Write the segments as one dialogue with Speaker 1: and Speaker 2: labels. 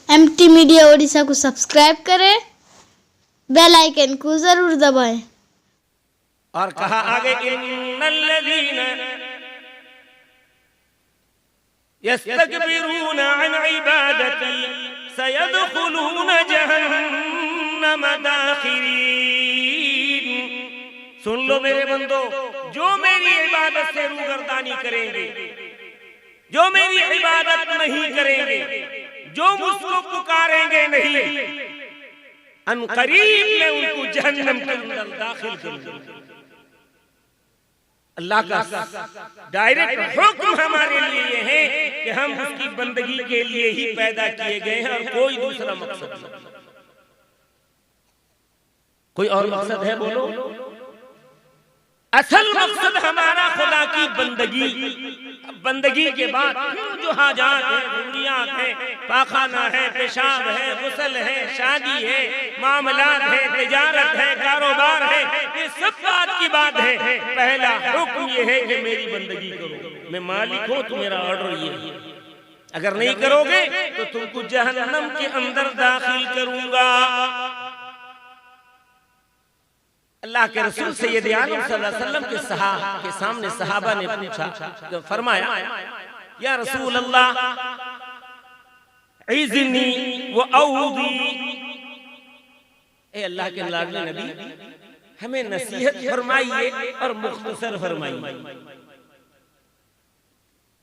Speaker 1: MT media Odisha को subscribe करें, bell icon को जरूर दबाएं।
Speaker 2: और कहा आगे इन्नल्लज़ीना यस्तकबिरून अन इबादती सयदखुलून जहन्नम दाखिरीन। सुन लो मेरे बंदो, जो मेरी इबादत से रूगर्दानी करेंगे, जो मेरी इबादत नहीं करेंगे, जो मुझको पुकारेंगे नहीं, अनकरीब मैं उनको जहन्नम के अंदर दाखिल करूंगा। अल्लाह का डायरेक्ट हुक्म हमारे लिए है कि हम उसकी बंदगी के लिए ही पैदा किए गए हैं और कोई दूसरा मकसद नहीं। कोई और मकसद है बोलो? असल मकसद हमारा खुदा की बंदगी। बंदगी के बाद जो हाजात है, जरूरियात है, पाखाना है, पेशाब है, गुस्ल है, शादी है, मामलात है, तिजारत है, कारोबार है, ये सब बात की बात है। पहला हुक्म ये है कि मेरी बंदगी करो। मैं मालिक हूं, तो मेरा ऑर्डर ये है। अगर नहीं करोगे तो तुमको जहन्नम के अंदर दाखिल करूंगा। अल्लाह के रसूल सैयद आलम सल्लल्लाहु अलैहि वसल्लम के सामने सहाबा ने पूछा, फरमाया या रसूल अल्लाह इज़नी व औदी। ए अल्लाह के लाडले नबी, हमें नसीहत फरमाइए और मुख्तसर फरमाइए।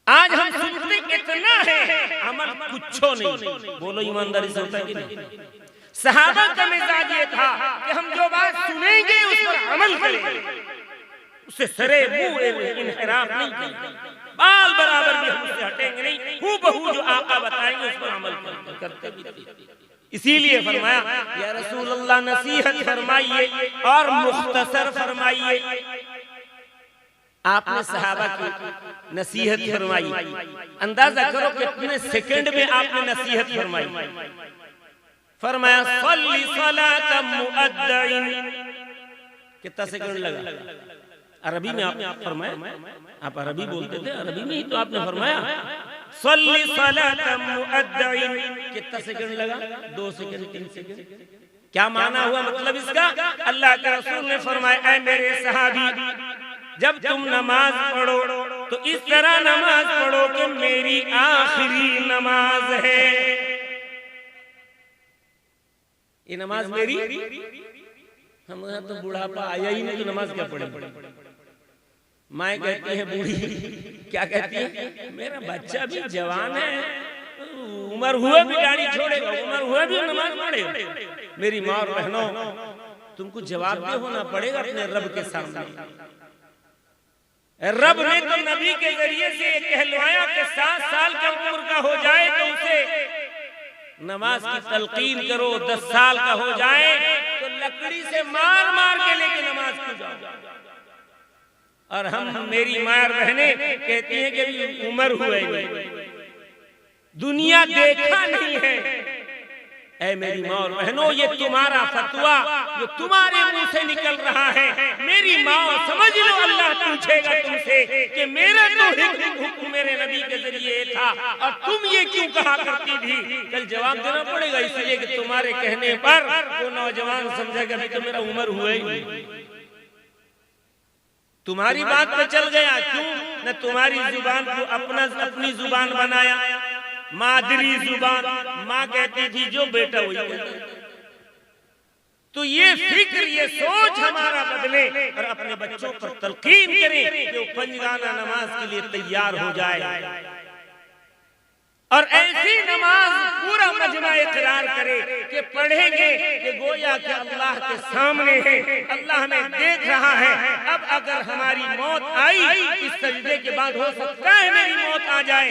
Speaker 2: आज हम सुनते इतना है, अमल कुछो नहीं। बोलो ईमानदारी से होता है कि नहीं? सहाबा का मिजाज ये था कि हम जो बात सुनेंगे उस पर अमल करेंगे, उससे सरे मुंह इनहराफ नहीं करेंगे, बाल बराबर भी हम उससे हटेंगे नहीं, हूबहू जो आका बताएंगे उस पर अमल करते भी थे। इसीलिए फरमाया या रसूल अल्लाह नसीहत फरमाइए और मुख्तसर फरमाइए। आपने सहाबा की नसीहत फरमाई, अंदाजा करो कितने सेकंड में आपने नसीहत फरमाई। फरमाया सल्ली सलात मुअद्दिन। कितना सेकंड लगा? अरबी में आपने फरमाया, आप अरबी बोलते थे, अरबी में ही तो आपने फरमाया सल्ली सलात मुअद्दिन। कितना सेकंड लगा? 2 सेकंड, 3 सेकंड। क्या माना हुआ मतलब इसका? अल्लाह के रसूल ने फरमाया ऐ मेरे सहाबी, जब तुम नमाज पढ़ो तो इस तरह नमाज पढ़ो कि मेरी आखिरी नमाज है। ये नमाज मेरी, हम यहाँ तो बुढ़ापा आया ही नहीं तो नमाज क्या पढ़े? माँ कहती है बूढ़ी, क्या कहती है? मेरा बच्चा भी जवान है, उम्र हुए भी गाड़ी छोड़ेगा, उम्र हुए भी नमाज पढ़ेगा। मेरी माँ और बहनों, तुमको जवाबदेह होना पड़ेगा अपने रब के सामने। रब ने तो नबी के जरिए से कहलवाया कि 7 साल की उम्र का हो जाए तो उसे नमाज की तलकीन करो, 10 साल का हो जाए तो लकड़ी से मार मार के लेके नमाज को जाओ। और हम मेरी माँ बहनें कहती हैं कि उम्र हुए, दुनिया देखा नहीं है। ऐ मेरी माँ और बहनों, ये तुम्हारा फतवा जो तुम्हारे मुंह से निकल रहा है, मेरी माँ समझ लो अल्लाह पूछेगा तुमसे कि मेरा तो हुक्म मेरे नबी के जरिए था और तुम ये क्यों कहा करती थी। कल जवाब देना पड़ेगा, इसलिए कि तुम्हारे कहने पर वो नौजवान समझेगा अभी तो मेरा उम्र हुआ ही नहीं। तुम्हारी बात पे चल गया, क्यों न तुम्हारी जुबान को अपनी जुबान बनाया, मादरी जुबान। माँ कहती थी जो बेटा वही कहता। तो ये फिक्र, ये सोच हमारा बदले और अपने बच्चों पर तलकीन करें कि वो पंजगाना नमाज के लिए तैयार हो जाए और ऐसी नमाज पूरा मजमा इकरार करे कि पढ़ेंगे कि गोया कि अल्लाह के सामने है, अल्लाह हमें देख रहा है। अब अगर हमारी मौत आई इस सजदे के बाद, हो सकता है मेरी मौत आ जाए,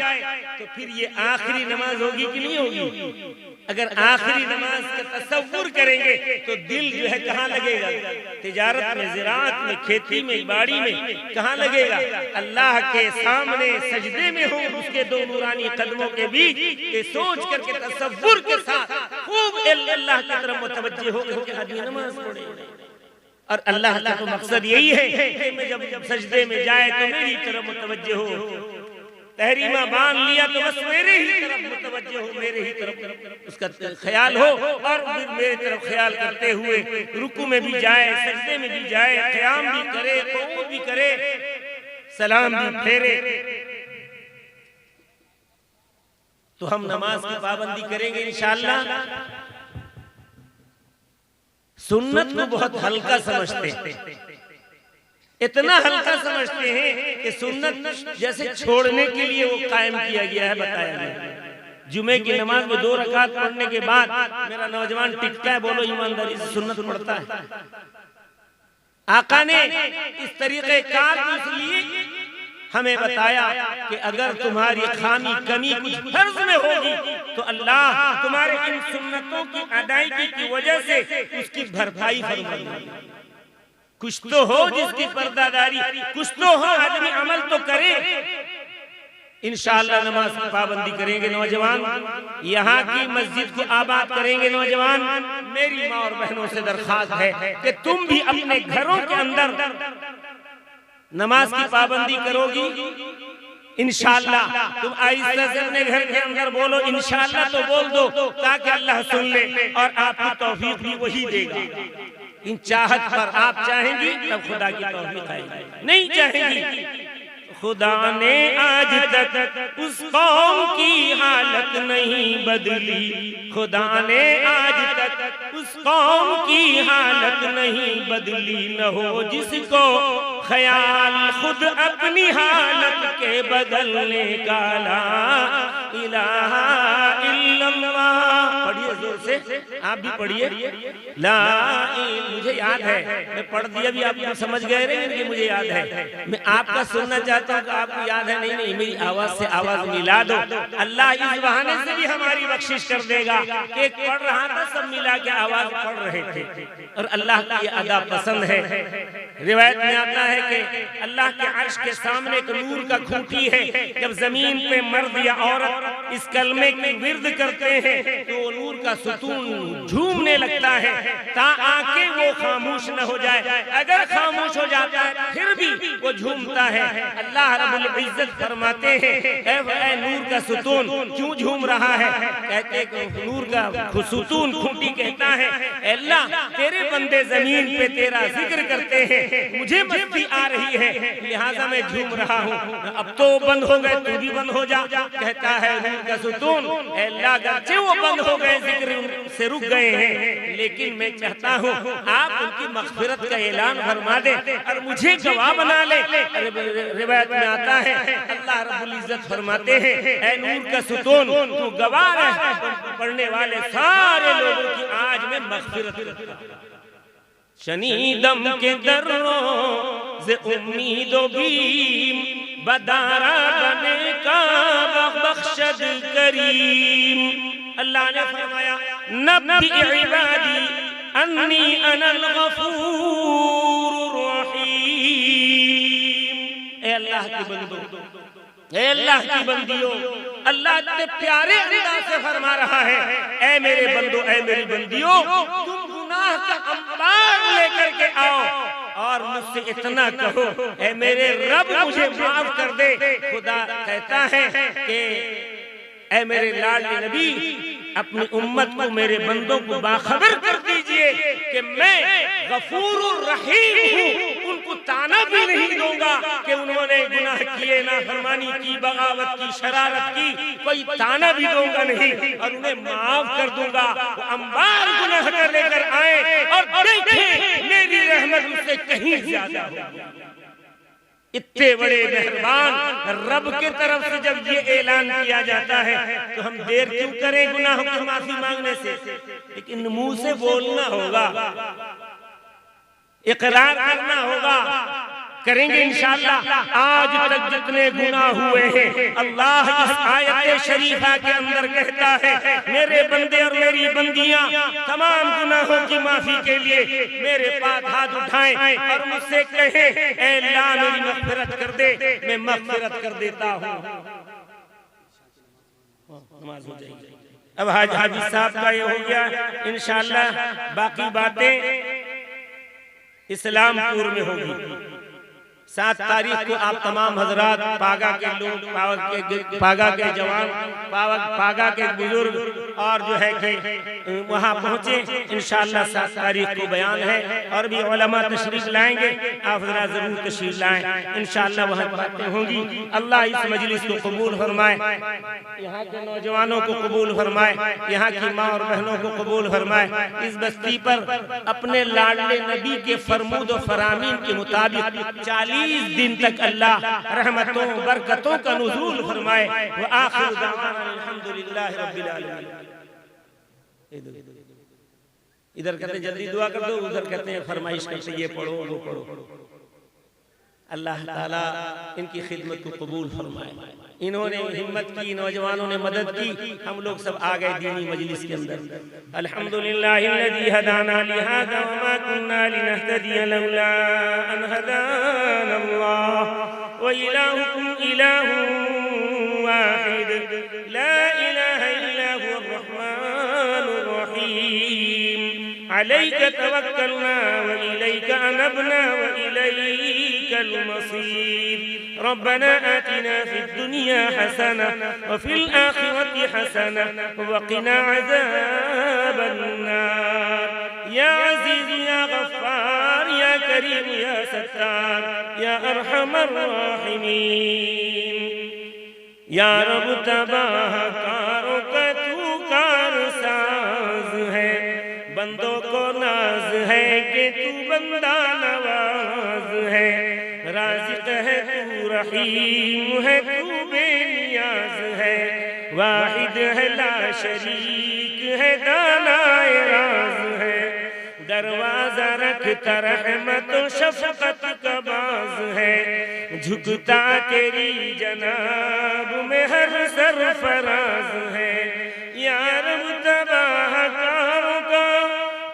Speaker 2: तो फिर ये आखिरी नमाज होगी कि नहीं होगी? अगर आखिरी नमाज का तसव्वुर करेंगे तो दिल जो है कहाँ लगेगा? तिजारत में, ज़िराअत में, खेती में, बाड़ी में, कहाँ लगेगा? अल्लाह के सामने सजदे में हो, उसके 2 नूरानी कदमों के बीच, ये सोच करके तसव्वुर के साथ खूब अल्लाह की तरफ मुतवज्जे होकर के आदमी नमाज पढ़े। और अल्लाह का मकसद यही है कि मैं जब सजदे में जाए तो मेरी तरफ मुतवज्जे हो। तहरीमा बांध लिया तो बस मेरे ही तरफ मुतवज्जे हो, मेरे ही तरफ उसका ख्याल हो और फिर मेरे तरफ ख्याल करते हुए रुकू में भी जाए, सजदे में भी जाए, क़याम भी करे, क़ुऊद भी करे, सलाम भी फेरे। तो हम नमाज की पाबंदी करेंगे इंशाअल्लाह। सुन्नत को बहुत हल्का समझते हैं, इतना हल्का समझते हैं कि सुन्नत जैसे छोड़ने के लिए वो कायम किया गया है, बताया गया। जुमे की नमाज में 2 रकात पढ़ने के बाद मेरा नौजवान टिकता है, बोलो ईमानदारी से सुन्नत पढ़ता है। आका ने इस तरीके कार को इसलिए हमें बताया कि अगर तुम्हारी खामी कमी कुछ फर्ज में होगी तो अल्लाह तुम्हारे इन सुन्नतों की अदायगी की वजह से उसकी भरपाई फरमाएगा। कुछ तो हो जिसकी पर्दादारी, कुछ तो हो, आदमी अमल तो करे। इंशाअल्लाह नमाज की पाबंदी करेंगे नौजवान, यहाँ की मस्जिद को आबाद करेंगे नौजवान। मेरी माँ और बहनों से दरख्वास्त है कि तुम भी अपने घरों के अंदर नमाज की पाबंदी करोगी इंशाअल्लाह। तुम आहिस्ता से अपने घर के अंदर बोलो इंशाअल्लाह, तो बोल दो ताकि अल्लाह सुन ले और आपको तौफीक भी वही देगा। इन चाहत पर आप चाहेंगी तब खुदा की तौफीक आएगी, नहीं चाहेंगी खुदा ने आज तक उस कौम की हालत नहीं बदली, खुदा ने आज तक उस कौम की हालत नहीं बदली। न हो जिसको ख्याल खुद अपनी हालत के बदलने का, ला इलाहा इल्लल्लाह। पढ़िए जोर से, आप भी पढ़िए। ला, मुझे याद है, मैं पढ़ दिया भी, आप समझ गए रहे कि मुझे याद है। मैं आपका सुनना चाहता हूँ कि आपको याद है। नहीं नहीं, मेरी आवाज से आवाज मिला दो, अल्लाह इस बहाने से भी हमारी बख्शिश कर देगा। एक पढ़ रहा था, सब मिला के आवाज पढ़ रहे थे और अल्लाह की अदा पसंद है। रिवायत में आता है कि अल्लाह के अर्श के सामने एक नूर का खूंटी है। जब जमीन पे मर्द या औरत इस कलमे की विर्द करते हैं तो वो नूर का सुतून झूमने लगता है ताकि वो खामोश न हो जाए। अगर खामोश हो जाता है फिर भी वो झूमता है। अल्लाह रब्बुल इज्जत फरमाते हैं, ऐ नूर का सुतून क्यों झूम रहा है? कहते हैं नूर का सुतून खूंटी कहता है, अल्लाह तेरे बंदे जमीन पे तेरा जिक्र करते हैं, मुझे मस्ती आ रही है लिहाजा मैं झूम रहा हूँ। अब तो बंद हो गए, तू भी बंद हो जा। कहता है नूर का सुतून, अल्लाह अगरचे वो बंद हो गए, जिक्र से रुक गए हैं, लेकिन मैं चाहता हूँ आप उनकी मग़फ़िरत का ऐलान फरमा दे और मुझे गवाह बना ले। रिवायत में आता है अल्लाह रब्बुल इज्जत फरमाते हैं, ऐ नूर का सुतून तू गवाह है, पढ़ने वाले सारे लोगों की आज मैं मग़फ़िरत। शनीदम के दर्रों से उम्मीदों बीम बदारा बने का बख्शद करीम। अल्लाह ने फरमाया नब्बी इबादी अन्नी अनल गफूरुर रहीम। ए अल्लाह के बंदो, ए अल्लाह की बंदियों, अल्लाह इतने प्यारे अंदाज से फरमा रहा है, ऐ मेरे बंदो, ऐ मेरी बंदियों, तुम गुनाह का अंबार लेकर के आओ और मुझसे इतना कहो, ऐ मेरे रब मुझे माफ कर दे। खुदा कहता है कि ऐ मेरे लाडले नबी, अपनी उम्मत को, मेरे बंदों को बाखबर कर दीजिए कि मैं गफूरुर रहीम हूँ। उनको ताना भी नहीं दूंगा कि उन्होंने गुनाह किए, नाफरमानी की, बगावत की, शरारत की, कोई ताना भी दूंगा नहीं और उन्हें माफ कर दूंगा। वो अंबार गुनाह कर लेकर आए और देखें मेरी रहमत उनसे कहीं ज्यादा होगी। इतने बड़े मेहरबान रब के तरफ से जब ये ऐलान किया जाता है तो हम देर क्यों करें गुनाहों की माफी मांगने से? लेकिन मुंह से बोलना होगा, इकरार करना होगा, करेंगे इंशाअल्लाह। आज तक जितने गुनाह हुए हैं अल्लाह इस आयत शरीफा के अंदर कहता है, मेरे बंदे और मेरी बंदियां तमाम गुनाहों की माफी के लिए मेरे पास हाथ उठाएं और मुझसे कहें, ऐ अल्लाह मेरी मग़फ़िरत कर दे, मैं मग़फ़िरत कर देता हूँ। नमाज हो जाएगी। अब हाजी साहब का ये हो गया, इंशाअल्लाह बाकी बातें इस्लामपुर में होगी। 7 तारीख को आप तमाम हजरात, पागा के लोग, पागा के जवान, पागा के बुजुर्ग और जो है कि वहाँ पहुँचे। इंशाअल्लाह 7 तारीख को बयान है और भी उलमा तशरीफ लाएंगे, आप हजरात जरूर तशरीफ लाएं। इंशाअल्लाह वहाँ बातें होंगी। अल्लाह इस मजलिस को कबूल फरमाए, यहाँ के नौजवानों को कबूल फरमाए, यहाँ की माँ और बहनों को कबूल फरमाए। इस बस्ती पर अपने लाडले नबी के फरमूद और फरामीन के मुताबिक 40 दिन तक अल्लाह रहमतों बरकतों का नुज़ूल फरमाए। व आखिर दावाना अल्हम्दुलिल्लाह रब्बिल आलमीन। इधर कहते हैं जल्दी दुआ कर दो, उधर कहते हैं फरमाइश करते ये पढ़ो वो पढ़ो। अल्लाह ताला इनकी खिदमत को कबूल फरमाए। इन्होंने हिम्मत की, नौजवानों ने मदद की, हम लोग सब आ गए दीनी मजलिस के अंदर। अल्हम्दुलिल्लाहिल्लज़ी हदाना लिहाज़ा व मा कुन्ना लिनहतदिया लौला अन हदानल्लाह व इलाहुकुम इलाहुन वाहिद ला इलाहा इल्ला हुवर रहमानुर रहीम अलैका तवक्कलना व इलैका अनबना व इलैकल मसीर। रब्बना आतिना फिद दुनिया हसना व फिल आखिरति हसना व क़िना अज़ाबन नार। या अज़ीज़ या गफ़्फ़ार या करीम या सत्तार या अरहमर राहिमीन। या रब तबाहकारों का तू कारसाज है, बंदों को नाज है कि तू बंदा नवाज है। राज़िक़ है तू, रहीम है तू, बेनियाज है। वाहिद है ला शरीक है, दानाए राज है। दरवाजा रखता रहमत व शफ़क़त का बाज़ है। झुकता तेरी जनाब में हर सरफराज है। या रब तबाहकारों का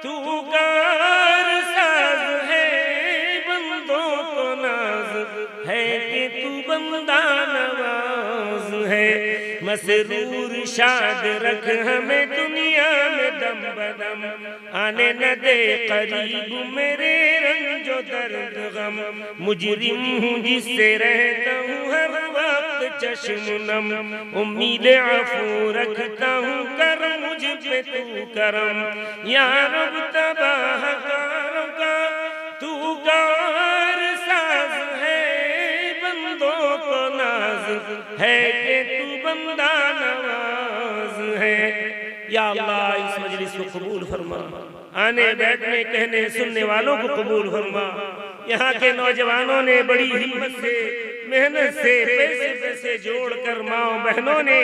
Speaker 2: तू कारसाज है, बंदों को नाज है कि तू बंदा नवाज है। मसरूर शाद रख हमें दुनिया में दम बदम, आने न दे करीब मेरे रंजो दर्द गम। मुजरिम हूँ जिससे रहता हूँ हर वक्त चश्म नम, उम्मीद अफू रखता हूँ कर मुझ पे तू करम। या रब तबाहकारों का तू कारसाज है, बंदों को नाज है कि तू बंदा नवाज है। या अल्लाह इस मजलिस को कबूल फरमा, आने बैठने कहने सुनने वालों को कबूल फरमा। यहाँ के नौजवानों ने बड़ी हिम्मत से, मेहनत से, पैसे जोड़कर माओ बहनों ने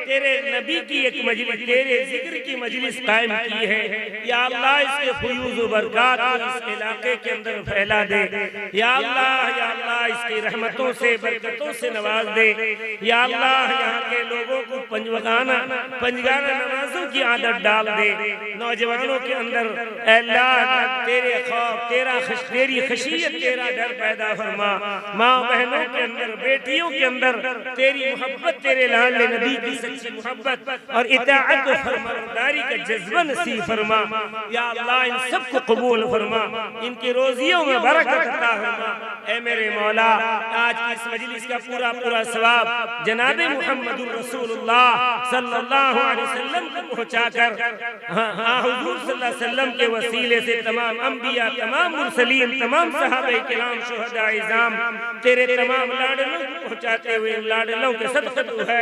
Speaker 2: तेरे नबी की एक मजलिस, तेरे जिक्र की मजलिस कायम की है। या अल्लाह इसके फयूज़ व बरक़ात इस इलाके के अंदर फैला दे। या अल्लाह इसकी रहमतों से बरकतों से नवाज दे। या अल्लाह यहाँ के लोगों को पंजगाना नमाजों की आदत डाल दे। नौजवानों के अंदर अल्लाह तेरे खौफ, तेरी खशियत, तेरा डर पैदा फरमा। माँ बहनों के अंदर, बेटियों के अंदर तेरी मोहब्बत, तेरे लाडले नबी की सच्ची मोहब्बत और इताअत व फरमाबरदारी का जज्बा नसीब फरमा। या अल्लाह इन सबको कबूल फरमा, इनकी रोजियों में बरकत अता फरमा। ऐ मेरे मौला, आज की इस मजलिस का पूरा सवाब जनाबे मुहम्मदुर रसूलुल्लाह सल्लल्लाहु अलैहि वसल्लम को पहुँचाकर हुजूर सल्लल्लाहु अलैहि वसल्लम के वसीले से तमाम अंबिया, तमाम मुरसलीन, तमाम सहाबे किराम, शुहदा इज़ाम तेरे तमाम लाडलों को पहुँचाते हुए लाडलों के सदक़त है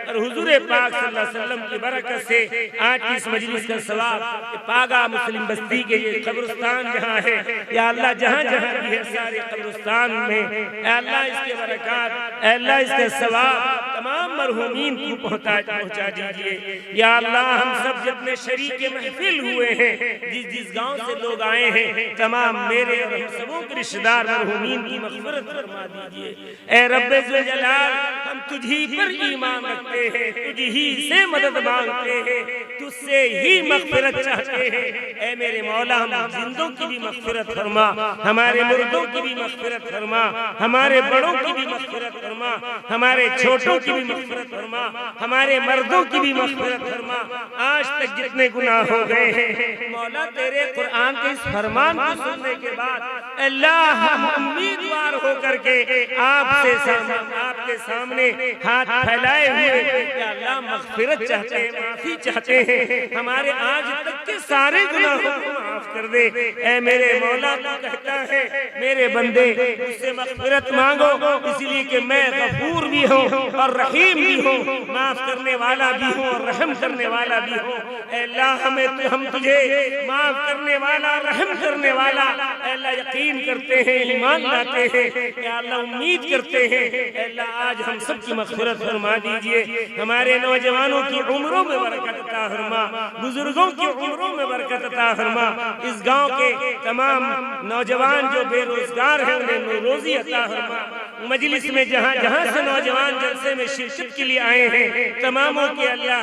Speaker 2: और हुजूर पाक सल्लल्लाहु अलैहि वसल्लम की बरकत से आज की इस मजलिस का सवाब पागा मुस्लिम बस्ती के ये कब्रिस्तान जहाँ है, या अल्लाह जहाँ जहाँ भी है सारे कब्रिस्तान में अल्लाह इसके बरकत, अल्लाह इसके सवाब तमाम मरहूमीन को पहुँचा दीजिए। या अल्लाह हम सब जितने शरीक महफिल हुए हैं, जिस गांव से लोग आए हैं, तमाम मेरे और हम सबों के रिश्तेदार मरहूमीन की मग़फ़िरत फरमा दीजिए। ऐ रब्बे ज़ुल जलाल, हम तुझी पर ईमान रखते हैं, तुझी से मदद मांगते हैं, तुझसे ही मग़फ़िरत चाहते हैं। ऐ मेरे मौला, हम जिंदों की भी मग़फ़िरत फरमा, हमारे मुर्दों की भी मग़फ़िरत फरमा, हमारे बड़ों की भी मग़फ़िरत फरमा, हमारे छोटों की भी मग़फ़िरत फरमा, हमारे मर्दों की भी मग़फ़िरत फरमा। आज तक जितने गुनाह हो गए हैं मौला, तेरे कुरान के इस फरमान को सुनने के बाद अल्लाह हम उम्मीदवार होकर के आपके सामने हाथ फैलाए हुए या अल्लाह मग़फ़िरत चाहते हैं, माफी चाहते हैं, हमारे आज तक के सारे गुनाहों को माफ कर दे। ऐ मेरे मौला, तू कहता है मेरे बंदे मुझसे मग़फ़िरत मांगो, इसलिए कि मैं गफूर भी हूँ और रहीम भी हूँ, माफ करने वाला भी हूँ और रहम करने वाला भी हूँ। अल्लाह हम तुझे माफ करने वाला, रहम करने वाला अल्लाह यकीन करते हैं, ईमान लाते हैं, या अल्लाह उम्मीद करते हैं। अल्लाह आज हम सब की मग़फ़िरत फरमा दीजिए, हमारे नौजवानों की उम्रों में बरकत अता फरमा, बुजुर्गों की उम्रों में बरकत अता फरमा, इस गांव के तमाम नौजवान जो बेरोजगार हैं उन्हें रोजी अता फरमा। मजलिस में जहाँ जहाँ से नौजवान जलसे में शिरकत के लिए आए हैं तमामों के अल्लाह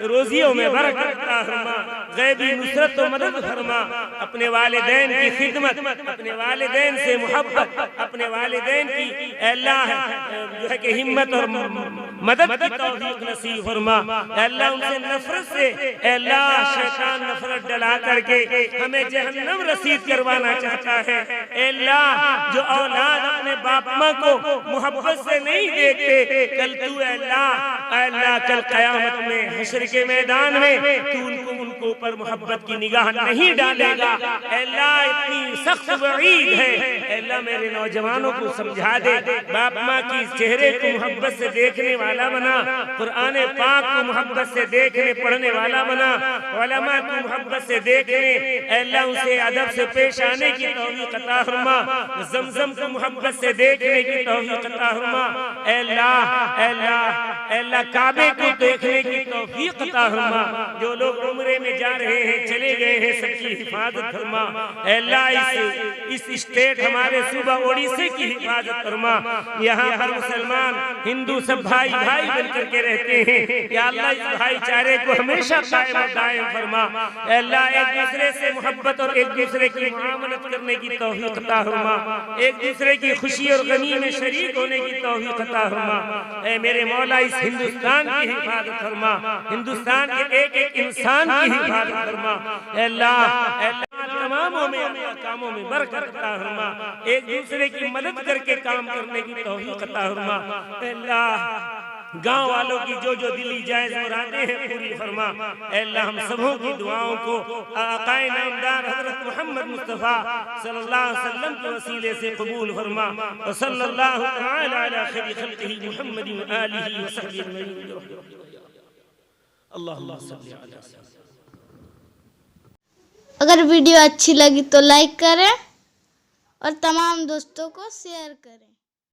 Speaker 2: रोजियों में बरकत अता फरमा, गैबी नुसरत और मदद फरमा। अपने वालिदैन की खिदमत, अपने वालिदैन से मोहब्बत, अपने वालिदैन की अल्लाह जो है कि हिम्मत और मदद की तौफीक नसीब फरमा। अल्लाह उनसे नफरत से अल्लाह शैतान नफरत डला करके हमें जहन्नम रसीद करवाना चाहता है। अल्लाह जो औलाद अपने बाप माँ को मोहब्बत से नहीं देखते, कल तू अल्लाह कल क़यामत में हश्र के मैदान में तू उनको ऊपर मोहब्बत की निगाह नहीं डालेगा। अल्लाह इतनी सख्त वईद है। अल्लाह मेरे नौजवानों को समझा दे, बाप माँ की चेहरे को मोहब्बत से देखने वाला बना, कुरान पाक को मोहब्बत से देखने पढ़ने वाला बना, उलमा को मोहब्बत से देखने अल्लाह उसे अदब से पेश आने की तौफीक अता फरमा, ज़मज़म को मोहब्बत से देखने की तौफीक अता फरमा। अल्लाह काबे को देखने की तौफीक अता फरमा। जो लोग उम्रे में जा रहे हैं, चले गए हैं, सबकी हिफाजत फरमा। अल्लाह इस स्टेट हमारे सूबा ओडिशा की हिफाजत फरमा। यहाँ पर मुसलमान हिंदू सब भाई भाई बनकर के रहते हैं, या अल्लाह इस भाईचारे को हमेशा कायम और दायम फरमा। अल्लाह एक दूसरे से मोहब्बत और एक दूसरे की मुआमलत करने की तौफीक अता फरमा, एक दूसरे की खुशी और गमी में शरीक होने की तौफीक अता फरमा। ऐ मेरे मौला, इस हिंदुस्तान की हिफाजत फरमा, हिंदुस्तान के एक एक इंसान की हिफाजत फरमा। अल्लाह तमामों में कामों में बरकत अता फरमा, एक दूसरे की मदद करके काम करने की तौफीक अता फरमा। अल्लाह गांव वालों की जो जो दिली जायज मुरादें हैं पूरी फरमा। अल्लाह हम सबों की दुआओं को आकाए नामदार हजरत मोहम्मद मुस्तफ़ा सल्लल्लाहु अलैहि वसल्लम के वसीले से कबूल फरमा। व सल्लल्लाहु तआला अला खैरि खल्क़िही मुहम्मदिन व आलिही व सहबिही अजमईन। अल्लाहुम्मा सल्लि अला सय्यिदिना।
Speaker 1: अगर वीडियो अच्छी लगी तो लाइक करें और तमाम दोस्तों को शेयर करें।